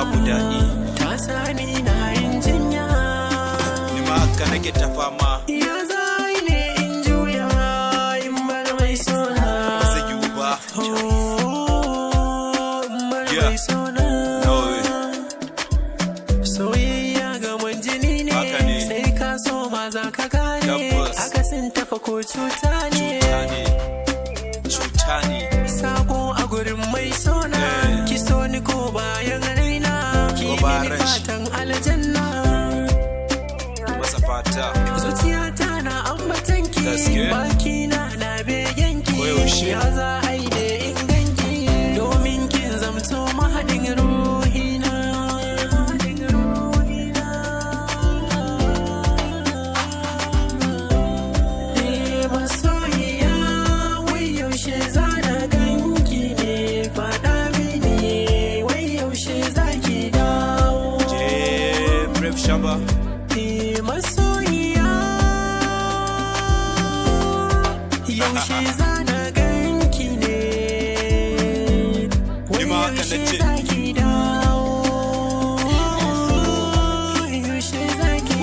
babu daɗi. Ta sani na yin jinya. Ni ma haka nake ta fama. Ya zai ne in juya in bar mai sona. Ba zai yiwu ba. Bar Yeah. mai sona. No way. Soyayya ga jini Haka ne. ne. Sai ka so ma za ka gane. Tabbas. Akasin tafa ko cuta ne. Cuta ne. Cuta ne. Sako a gurin mai sona. Ki so ni ko bayan raina. Ki Ko bayan mini ran shi. fatan aljanna. Masa fata. Zuciyata na ambatanki. Gaske. Bakina na begenki. Koyaushe. Ya za a yi da inganki. Domin kin zamto mahaɗin ruhina. Masoyiya, wai yaushe za na ganki ne. Faɗa mini, wai yaushe za ki dawo. Je Brave Shaba. Masoyiya, yaushe za na ganki ne. Ni ma haka Yaushe nace. za ki dawo. Yaushe za ki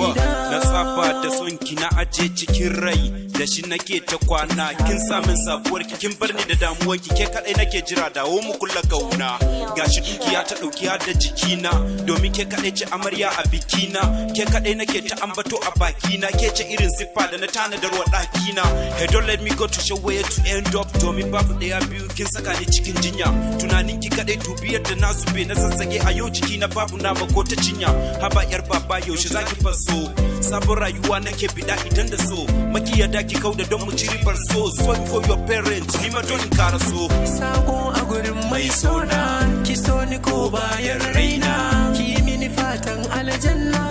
Na saba da son ki na aje cikin rai da shi nake ta kwana kin samin sabuwar ki kin bar ni da damuwar ki ke kadai nake jira dawo mu kulla kauna gashi dukiya ta dauki har da jikina domin ke kadai ce amarya a bikina ke kadai nake ta ambato a bakina ke ce irin siffa da na tanadar wa dakina hey don't let me go to show where to end up domin babu daya biyu kin saka ni cikin jinya tunanin ki kadai dubiyar da na zube na zazzage a yau jiki na babu nama ko ta cinya haba yar baba yaushe zaki faso sabon rayuwa nake bida idan da so makiya daki kauda don mu ci ribar so sorry for your parents ni ma don in kara so sako a gurin mai sona. Ki so ni ko bayan raina. Ki mini fatan aljanna.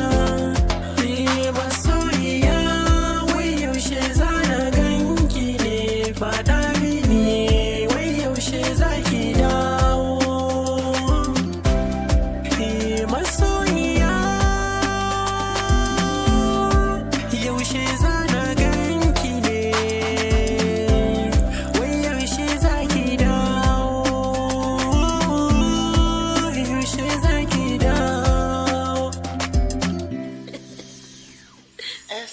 Masoyiya, wai yaushe za na ganki ne. Faɗa mini, wai yaushe za ki dawo. Masoyiya, yaushe za na ganki ne. Wai yaushe za ki dawo. Yaushe za ki dawo.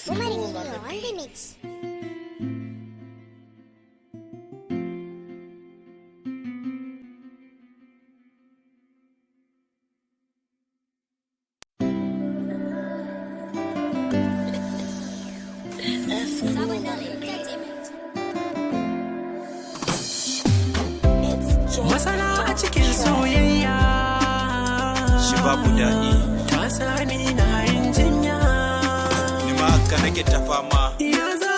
Fumarinho on the mix. Masana a cikin soyayya. shi babu daɗi Ta sani na yin jinya. ni ma haka nake ta fama Ya za